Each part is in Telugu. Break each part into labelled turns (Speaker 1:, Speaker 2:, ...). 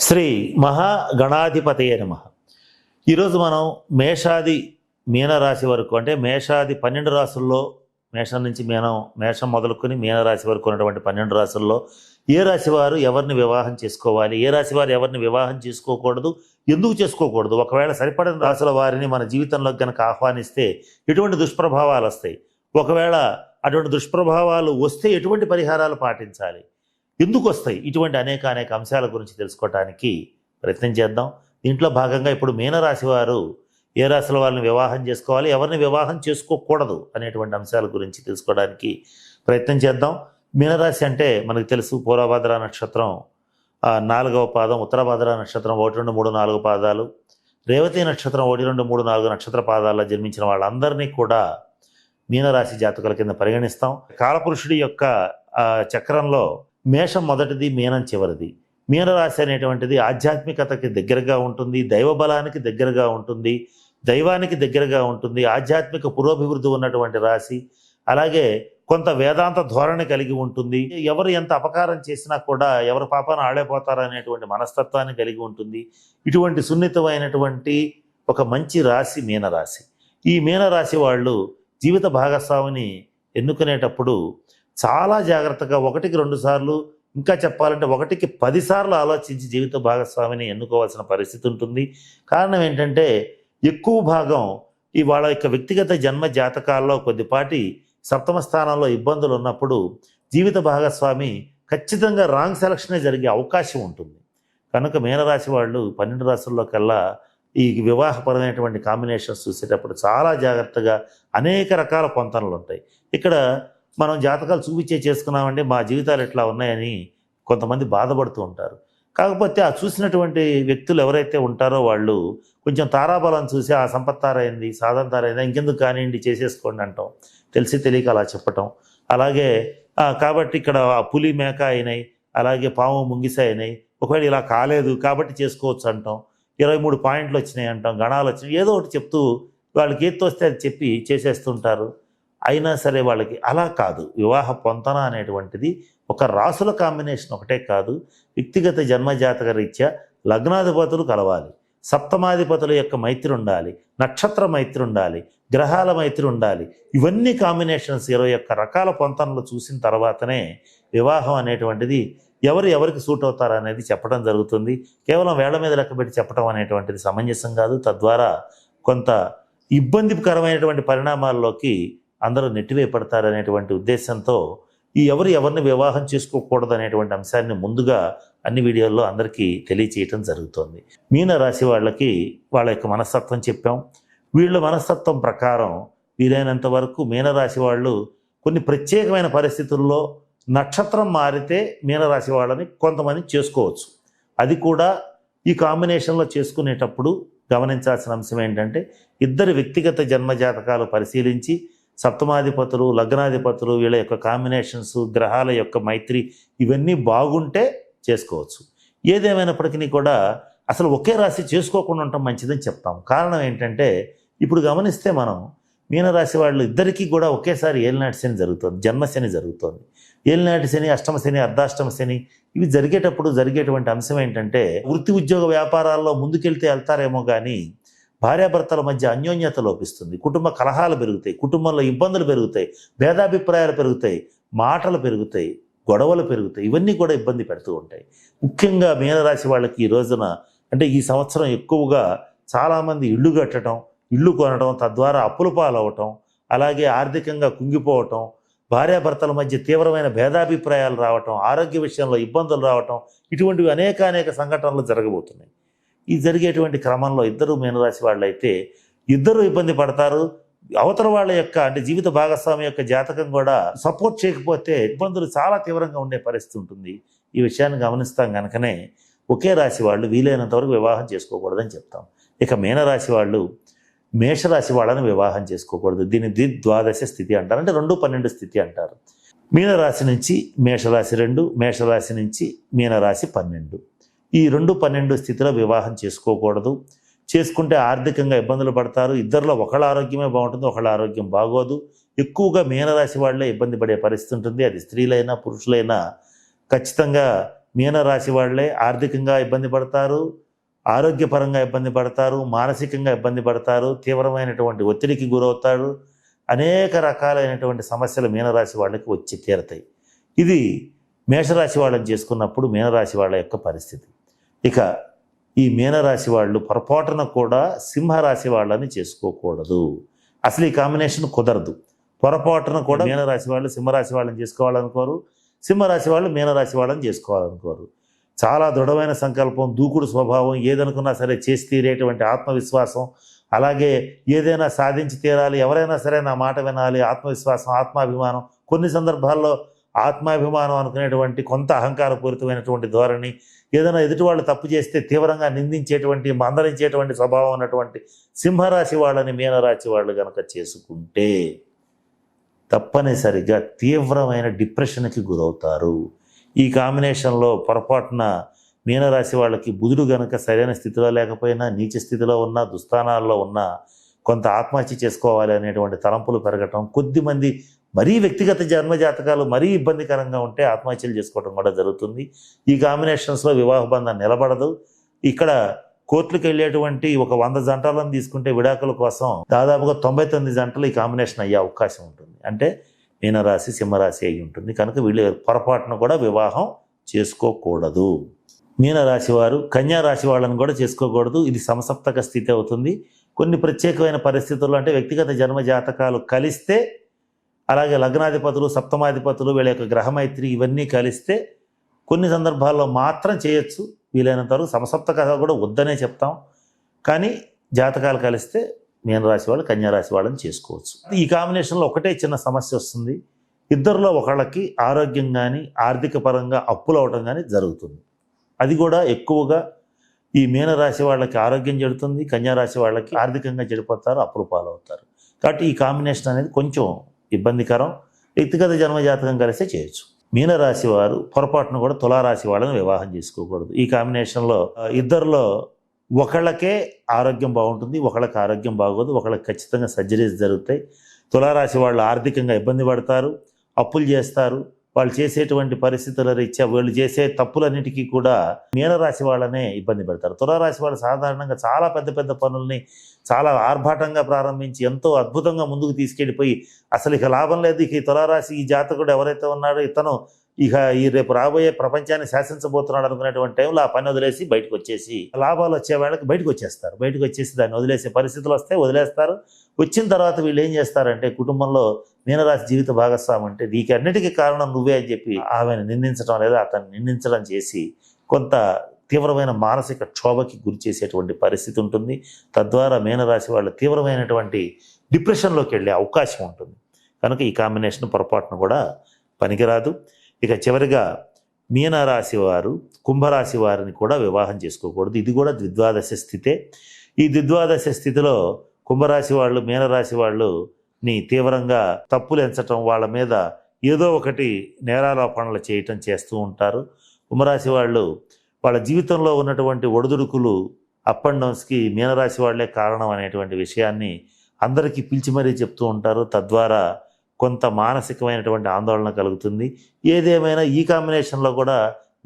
Speaker 1: శ్రీ మహాగణాధిపతయే నమః. ఈరోజు మనం మేషాది మీనరాశి వరకు, అంటే మేషాది 12 రాశుల్లో, మేషం నుంచి మేషం మొదలుకొని మీనరాశి వరకు ఉన్నటువంటి 12 రాశుల్లో ఏ రాశి వారు ఎవరిని వివాహం చేసుకోవాలి, ఏ రాశి వారు ఎవరిని వివాహం చేసుకోకూడదు, ఎందుకు చేసుకోకూడదు, ఒకవేళ సరిపడిన రాశుల వారిని మన జీవితంలోకి కనుక ఆహ్వానిస్తే ఎటువంటి దుష్ప్రభావాలు వస్తాయి, ఒకవేళ అటువంటి దుష్ప్రభావాలు వస్తే ఎటువంటి పరిహారాలు పాటించాలి, ఎందుకు వస్తాయి, ఇటువంటి అనేక అంశాల గురించి తెలుసుకోవడానికి ప్రయత్నం చేద్దాం. దీంట్లో భాగంగా ఇప్పుడు మీనరాశి వారు ఏ రాశుల వారిని వివాహం చేసుకోవాలి, ఎవరిని వివాహం చేసుకోకూడదు అనేటువంటి అంశాల గురించి తెలుసుకోవడానికి ప్రయత్నం చేద్దాం. మీనరాశి అంటే మనకు తెలుసు, పూర్వభద్ర నక్షత్రం 4వ పాదం, ఉత్తరభద్ర నక్షత్రం 1, 2, 3, 4 పాదాలు, రేవతి నక్షత్రం 1, 2, 3, 4 నక్షత్ర పాదాల్లో జన్మించిన వాళ్ళందరినీ కూడా మీనరాశి జాతకుల కింద పరిగణిస్తాం. కాలపురుషుడి యొక్క చక్రంలో మేషం మొదటిది, మీనం చివరిది. మీనరాశి అనేటువంటిది ఆధ్యాత్మికతకి దగ్గరగా ఉంటుంది, దైవ బలానికి దగ్గరగా ఉంటుంది, దైవానికి దగ్గరగా ఉంటుంది, ఆధ్యాత్మిక పురోభివృద్ధి ఉన్నటువంటి రాశి. అలాగే కొంత వేదాంత ధోరణి కలిగి ఉంటుంది. ఎవరు ఎంత అపకారం చేసినా కూడా ఎవరు పాపాన ఆడైపోతారు అనేటువంటి మనస్తత్వాన్ని కలిగి ఉంటుంది. ఇటువంటి సున్నితమైనటువంటి ఒక మంచి రాశి మీనరాశి. ఈ మీనరాశి వాళ్ళు జీవిత భాగస్వామిని ఎన్నుకునేటప్పుడు చాలా జాగ్రత్తగా 1కి 2 సార్లు, ఇంకా చెప్పాలంటే 1కి 10 సార్లు ఆలోచించి జీవిత భాగస్వామిని ఎన్నుకోవాల్సిన పరిస్థితి ఉంటుంది. కారణం ఏంటంటే ఎక్కువ భాగం వాళ్ళ యొక్క వ్యక్తిగత జన్మ జాతకాల్లో కొద్దిపాటి సప్తమ స్థానంలో ఇబ్బందులు ఉన్నప్పుడు జీవిత భాగస్వామి ఖచ్చితంగా రాంగ్ సెలక్షనే జరిగే అవకాశం ఉంటుంది. కనుక మీనరాశి వాళ్ళు 12 రాశుల్లో కల్లా ఈ వివాహపరమైనటువంటి కాంబినేషన్స్ చూసేటప్పుడు చాలా జాగ్రత్తగా అనేక రకాల పొంతనలు ఉంటాయి. ఇక్కడ మనం జాతకాలు చేసుకున్నామంటే మా జీవితాలు ఎట్లా ఉన్నాయని కొంతమంది బాధపడుతూ ఉంటారు. కాకపోతే ఆ చూసినటువంటి వ్యక్తులు ఎవరైతే ఉంటారో వాళ్ళు కొంచెం తారాబలం చూసి ఆ సంపత్తారైంది, సాధన తారైంది, ఇంకెందుకు కానివ్వండి చేసేసుకోండి అంటాం, తెలిసి తెలియక అలా చెప్పటం. అలాగే కాబట్టి ఇక్కడ పులి మేక అయినాయి, అలాగే పాము ముంగిస అయినాయి, ఒకవేళ ఇలా కాలేదు కాబట్టి చేసుకోవచ్చు అంటాం, 23 పాయింట్లు వచ్చినాయి అంటాం, గణాలు వచ్చినాయి, ఏదో ఒకటి చెప్తూ వాళ్ళకి ఏది వస్తే అది చెప్పి చేసేస్తుంటారు. అయినా సరే వాళ్ళకి అలా కాదు. వివాహ పొంతన అనేటువంటిది ఒక రాసుల కాంబినేషన్ ఒకటే కాదు, వ్యక్తిగత జన్మజాతక రీత్యా లగ్నాధిపతులు కలవాలి, సప్తమాధిపతుల యొక్క మైత్రి ఉండాలి, నక్షత్ర మైత్రి ఉండాలి, గ్రహాల మైత్రి ఉండాలి. ఇవన్నీ కాంబినేషన్స్ 21 రకాల పొంతనలు చూసిన తర్వాతనే వివాహం అనేటువంటిది ఎవరికి సూట్ అవుతారు అనేది చెప్పడం జరుగుతుంది. కేవలం వేళ్ల మీద లెక్కబెట్టి చెప్పడం అనేటువంటిది సమంజసం కాదు. తద్వారా కొంత ఇబ్బందికరమైనటువంటి పరిణామాల్లోకి అందరూ నెట్టివేయపడతారనేటువంటి ఉద్దేశంతో ఎవరిని వివాహం చేసుకోకూడదు అనేటువంటి అంశాన్ని ముందుగా అన్ని వీడియోల్లో అందరికీ తెలియచేయటం జరుగుతుంది. మీనరాశి వాళ్ళకి వాళ్ళ యొక్క మనస్తత్వం చెప్పాం. వీళ్ళ మనస్తత్వం ప్రకారం వీలైనంత వరకు మీనరాశి వాళ్ళు కొన్ని ప్రత్యేకమైన పరిస్థితుల్లో నక్షత్రం మారితే మీనరాశి వాళ్ళని కొంతమంది చేసుకోవచ్చు. అది కూడా ఈ కాంబినేషన్లో చేసుకునేటప్పుడు గమనించాల్సిన అంశం ఏంటంటే ఇద్దరు వ్యక్తిగత జన్మజాతకాలు పరిశీలించి సప్తమాధిపతులు, లగ్నాధిపతులు, వీళ్ళ యొక్క కాంబినేషన్స్, గ్రహాల యొక్క మైత్రి ఇవన్నీ బాగుంటే చేసుకోవచ్చు. ఏదేమైనప్పటికీ కూడా అసలు ఒకే రాశి చేసుకోకుండా ఉండటం మంచిదని చెప్తాం. కారణం ఏంటంటే ఇప్పుడు గమనిస్తే మనం మీనరాశి వాళ్ళు ఇద్దరికీ కూడా ఒకేసారి ఏలినాటి శని జరుగుతుంది, జన్మశని జరుగుతుంది. ఏలినాటి శని, అష్టమ శని, అర్ధాష్టమ శని ఇవి జరిగేటువంటి అంశం ఏంటంటే వృత్తి ఉద్యోగ వ్యాపారాల్లో ముందుకెళ్తే వెళ్తారేమో కానీ భార్యాభర్తల మధ్య అన్యోన్యత లోపిస్తుంది, కుటుంబ కలహాలు పెరుగుతాయి, కుటుంబంలో ఇబ్బందులు పెరుగుతాయి, భేదాభిప్రాయాలు పెరుగుతాయి, మాటలు పెరుగుతాయి, గొడవలు పెరుగుతాయి. ఇవన్నీ కూడా ఇబ్బంది పెడుతూ ఉంటాయి. ముఖ్యంగా మీనరాశి వాళ్ళకి ఈ రోజున అంటే ఈ సంవత్సరం ఎక్కువగా చాలామంది ఇళ్ళు కట్టడం, ఇళ్ళు కొనడం, తద్వారా అప్పుల పాలవటం, అలాగే ఆర్థికంగా కుంగిపోవటం, భార్యాభర్తల మధ్య తీవ్రమైన భేదాభిప్రాయాలు రావటం, ఆరోగ్య విషయంలో ఇబ్బందులు రావటం, ఇటువంటివి అనేక సంఘటనలు జరగబోతున్నాయి. ఈ జరిగేటువంటి క్రమంలో ఇద్దరు మీనరాశి వాళ్ళైతే ఇద్దరు ఇబ్బంది పడతారు. అవతల వాళ్ళ యొక్క అంటే జీవిత భాగస్వామి యొక్క జాతకం కూడా సపోర్ట్ చేయకపోతే ఇబ్బందులు చాలా తీవ్రంగా ఉండే పరిస్థితి ఉంటుంది. ఈ విషయాన్ని గమనిస్తాం కనుకనే ఒకే రాశి వాళ్ళు వీలైనంత వరకు వివాహం చేసుకోకూడదని చెప్తాం. ఇక మీనరాశి వాళ్ళు మేషరాశి వాళ్ళని వివాహం చేసుకోకూడదు. దీన్ని ద్విద్వాదశ స్థితి అంటారు, అంటే 2-12 స్థితి అంటారు. మీనరాశి నుంచి మేషరాశి 2, మేషరాశి నుంచి మీనరాశి 12. ఈ 2-12 స్థితిలో వివాహం చేసుకోకూడదు. చేసుకుంటే ఆర్థికంగా ఇబ్బందులు పడతారు. ఇద్దరిలో ఒకళ్ళ ఆరోగ్యమే బాగుంటుంది, ఒకళ్ళ ఆరోగ్యం బాగోదు. ఎక్కువగా మీనరాశి వాళ్ళే ఇబ్బంది పడే పరిస్థితి ఉంటుంది. అది స్త్రీలైనా పురుషులైనా ఖచ్చితంగా మీనరాశి వాళ్ళే ఆర్థికంగా ఇబ్బంది పడతారు, ఆరోగ్యపరంగా ఇబ్బంది పడతారు, మానసికంగా ఇబ్బంది పడతారు, తీవ్రమైనటువంటి ఒత్తిడికి గురవుతారు. అనేక రకాలైనటువంటి సమస్యలు మీనరాశి వాళ్ళకి వచ్చి తీరతాయి. ఇది మేషరాశి వాళ్ళని చేసుకున్నప్పుడు మీనరాశి వాళ్ళ యొక్క పరిస్థితి. ఇక ఈ మీనరాశి వాళ్ళు పొరపాటున కూడా సింహరాశి వాళ్ళని చేసుకోకూడదు. అసలు ఈ కాంబినేషన్ కుదరదు. పొరపాటున కూడా మీనరాశి వాళ్ళు సింహరాశి వాళ్ళని చేసుకోవాలనుకోరు, సింహరాశి వాళ్ళు మీనరాశి వాళ్ళని చేసుకోవాలనుకోరు. చాలా దృఢమైన సంకల్పం, దూకుడు స్వభావం, ఏదనుకున్నా సరే చేసి తీరేటువంటి ఆత్మవిశ్వాసం, అలాగే ఏదైనా సాధించి తీరాలి, ఎవరైనా సరే నా మాట వినాలి, ఆత్మవిశ్వాసం, ఆత్మాభిమానం, కొన్ని సందర్భాల్లో ఆత్మాభిమానం అనుకునేటువంటి కొంత అహంకారపూరితమైనటువంటి ధోరణి, ఏదైనా ఎదుటి వాళ్ళు తప్పు చేస్తే తీవ్రంగా నిందించేటువంటి, మందలించేటువంటి స్వభావం ఉన్నటువంటి సింహరాశి వాళ్ళని మీనరాశి వాళ్ళు కనుక చేసుకుంటే తప్పనిసరిగా తీవ్రమైన డిప్రెషన్కి గురవుతారు. ఈ కాంబినేషన్లో పొరపాటున మీనరాశి వాళ్ళకి బుధుడు గనక సరైన స్థితిలో లేకపోయినా, నీచ స్థితిలో ఉన్న, దుస్థానాల్లో ఉన్న, కొంత ఆత్మహత్య చేసుకోవాలి అనేటువంటి తలంపులు పెరగటం, కొద్దిమంది మరీ వ్యక్తిగత జన్మజాతకాలు మరీ ఇబ్బందికరంగా ఉంటే ఆత్మహత్యలు చేసుకోవడం కూడా జరుగుతుంది. ఈ కాంబినేషన్స్లో వివాహ బంధం నిలబడదు. ఇక్కడ కోర్టులకు వెళ్ళేటువంటి ఒక 100 జంటలను తీసుకుంటే విడాకుల కోసం దాదాపుగా 99 జంటలు ఈ కాంబినేషన్ అయ్యే అవకాశం ఉంటుంది. అంటే మీనరాశి సింహరాశి అయి ఉంటుంది. కనుక వీళ్ళు పొరపాటున కూడా వివాహం చేసుకోకూడదు. మీనరాశి వారు కన్యా రాశి వాళ్ళని కూడా చేసుకోకూడదు. ఇది సమసప్తక స్థితి అవుతుంది. కొన్ని ప్రత్యేకమైన పరిస్థితుల్లో, అంటే వ్యక్తిగత జన్మ జాతకాలు కలిస్తే, అలాగే లగ్నాధిపతులు, సప్తమాధిపతులు, వీళ్ళ యొక్క గ్రహమైత్రి ఇవన్నీ కలిస్తే కొన్ని సందర్భాల్లో మాత్రం చేయొచ్చు. వీలైనంత వరకు సమసప్తక కూడా వద్దనే చెప్తాం. కానీ జాతకాలు కలిస్తే మీనరాశి వాళ్ళు కన్యారాశి వాళ్ళని చేసుకోవచ్చు. ఈ కాంబినేషన్లో ఒకటే చిన్న సమస్య వస్తుంది. ఇద్దరిలో ఒకళ్ళకి ఆరోగ్యం కానీ ఆర్థిక పరంగా అప్పులు అవడం కానీ జరుగుతుంది. అది కూడా ఎక్కువగా ఈ మీనరాశి వాళ్ళకి ఆరోగ్యం చెడుతుంది, కన్యారాశి వాళ్ళకి ఆర్థికంగా చెడిపోతారు, అప్పులు పాలవుతారు. కాబట్టి ఈ కాంబినేషన్ అనేది కొంచెం ఇబ్బందికరం. వ్యక్తిగత జన్మజాతకం కలిస్తే చేయొచ్చు. మీనరాశి వారు పొరపాటును కూడా తులారాశి వాళ్ళని వివాహం చేసుకోకూడదు. ఈ కాంబినేషన్లో ఇద్దరిలో ఒకళ్ళకే ఆరోగ్యం బాగుంటుంది, ఒకళ్ళకి ఆరోగ్యం బాగోదు, ఒకళ్ళకి ఖచ్చితంగా సర్జరీస్ జరుగుతాయి. తులారాశి వాళ్ళు ఆర్థికంగా ఇబ్బంది పడతారు, అప్పులు చేస్తారు. వాళ్ళు చేసేటువంటి పరిస్థితుల రీత్యా వీళ్ళు చేసే తప్పులన్నిటికీ కూడా మీనరాశి వాళ్ళనే ఇబ్బంది పెడతారు. తులారాశి వాళ్ళు సాధారణంగా చాలా పెద్ద పెద్ద పనుల్ని చాలా ఆర్భాటంగా ప్రారంభించి ఎంతో అద్భుతంగా ముందుకు తీసుకెళ్ళిపోయి అసలు ఇక లాభం లేదు, ఇక ఈ తులారాశి ఈ జాతకుడు ఎవరైతే ఉన్నాడో ఇతను ఇక ఈ రేపు రాబోయే ప్రపంచాన్ని శాసించబోతున్నాడు అనుకునేటువంటి టైంలో ఆ పని వదిలేసి బయటకు వచ్చేసి లాభాలు వచ్చే వాళ్ళకి బయటకు వచ్చేస్తారు. బయటకు వచ్చేసి దాన్ని వదిలేసే పరిస్థితులు వస్తే వదిలేస్తారు. వచ్చిన తర్వాత వీళ్ళు ఏం చేస్తారంటే కుటుంబంలో మీనరాశి జీవిత భాగస్వామి అంటే నీకు అన్నిటికీ కారణం నువ్వే అని చెప్పి ఆమెను నిందించడం లేదా అతన్ని నిందించడం చేసి కొంత తీవ్రమైన మానసిక క్షోభకి గురి చేసేటువంటి పరిస్థితి ఉంటుంది. తద్వారా మీనరాశి వాళ్ళు తీవ్రమైనటువంటి డిప్రెషన్లోకి వెళ్ళే అవకాశం ఉంటుంది. కనుక ఈ కాంబినేషన్ పొరపాటును కూడా పనికిరాదు. ఇక చివరిగా మీనరాశి వారు కుంభరాశి వారిని కూడా వివాహం చేసుకోకూడదు. ఇది కూడా ద్విద్వాదశ స్థితే. ఈ ద్విద్వాదశ స్థితిలో కుంభరాశి వాళ్ళు మీనరాశి వాళ్ళని తీవ్రంగా తప్పులు ఎంచటం, వాళ్ళ మీద ఏదో ఒకటి నేరారోపణలు చేయటం చేస్తూ ఉంటారు. కుంభరాశి వాళ్ళు వాళ్ళ జీవితంలో ఉన్నటువంటి ఒడిదుడుకులు అప్ అండ్ డౌన్స్కి మీనరాశి వాళ్లే కారణం అనేటువంటి విషయాన్ని అందరికీ పిలిచి మరీ చెప్తూ ఉంటారు. తద్వారా కొంత మానసికమైనటువంటి ఆందోళన కలుగుతుంది. ఏదేమైనా ఈ కాంబినేషన్లో కూడా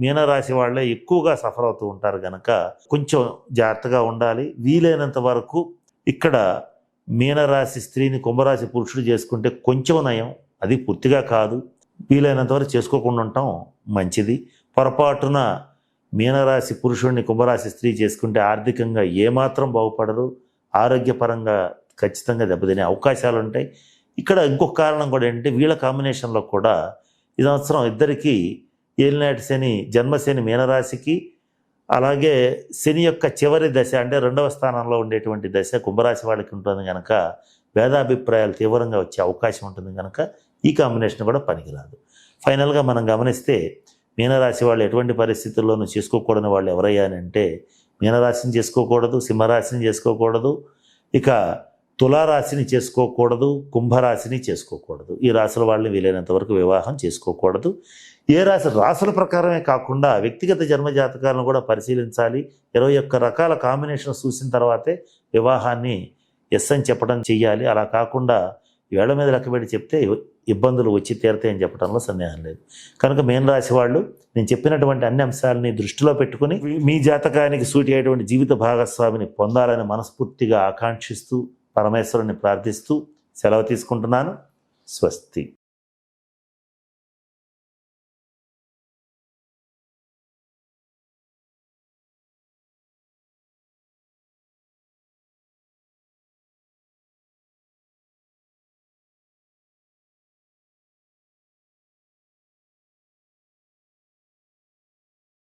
Speaker 1: మీనరాశి వాళ్ళే ఎక్కువగా సఫర్ అవుతూ ఉంటారు కనుక కొంచెం జాగ్రత్తగా ఉండాలి. వీలైనంత వరకు ఇక్కడ మీనరాశి స్త్రీని కుంభరాశి పురుషుడు చేసుకుంటే కొంచెం నయం, అది పూర్తిగా కాదు. వీలైనంత వరకు చేసుకోకుండా ఉండటం మంచిది. పొరపాటున మీనరాశి పురుషుడిని కుంభరాశి స్త్రీ చేసుకుంటే ఆర్థికంగా ఏమాత్రం బాగుపడరు, ఆరోగ్యపరంగా ఖచ్చితంగా దెబ్బతినే అవకాశాలు ఉంటాయి. ఇక్కడ ఇంకొక కారణం కూడా ఏంటంటే వీళ్ళ కాంబినేషన్లో కూడా ఈ సంవత్సరం ఇద్దరికీ ఏలినాటి శని, జన్మశని మీనరాశికి, అలాగే శని యొక్క చివరి దశ అంటే 2వ స్థానంలో ఉండేటువంటి దశ కుంభరాశి వాళ్ళకి ఉంటుంది కనుక భేదాభిప్రాయాలు తీవ్రంగా వచ్చే అవకాశం ఉంటుంది కనుక ఈ కాంబినేషన్ కూడా పనికిరాదు. ఫైనల్గా మనం గమనిస్తే మీనరాశి వాళ్ళు ఎటువంటి పరిస్థితుల్లోనూ చేసుకోకూడని వాళ్ళు ఎవరయ్యా అని అంటే మీనరాశిని చేసుకోకూడదు, సింహరాశిని చేసుకోకూడదు, ఇక తులారాశిని చేసుకోకూడదు, కుంభరాశిని చేసుకోకూడదు. ఈ రాశుల వాళ్ళని వీలైనంత వరకు వివాహం చేసుకోకూడదు. ఏ రాశుల ప్రకారమే కాకుండా వ్యక్తిగత జన్మజాతకాలను కూడా పరిశీలించాలి. 21 రకాల కాంబినేషన్ చూసిన తర్వాతే వివాహాన్ని ఎస్ అని చెప్పడం చెయ్యాలి. అలా కాకుండా వేళ్ల మీద లెక్కబెట్టి చెప్తే ఇబ్బందులు వచ్చి తీరతాయని చెప్పడంలో సందేహం లేదు. కనుక మీనరాశి వాళ్ళు నేను చెప్పినటువంటి అన్ని అంశాలని దృష్టిలో పెట్టుకుని మీ జాతకానికి సూటి అయ్యేటువంటి జీవిత భాగస్వామిని పొందాలని మనస్ఫూర్తిగా ఆకాంక్షిస్తూ పరమేశ్వరుని ప్రార్థిస్తూ సెలవు తీసుకుంటున్నాను. స్వస్తి.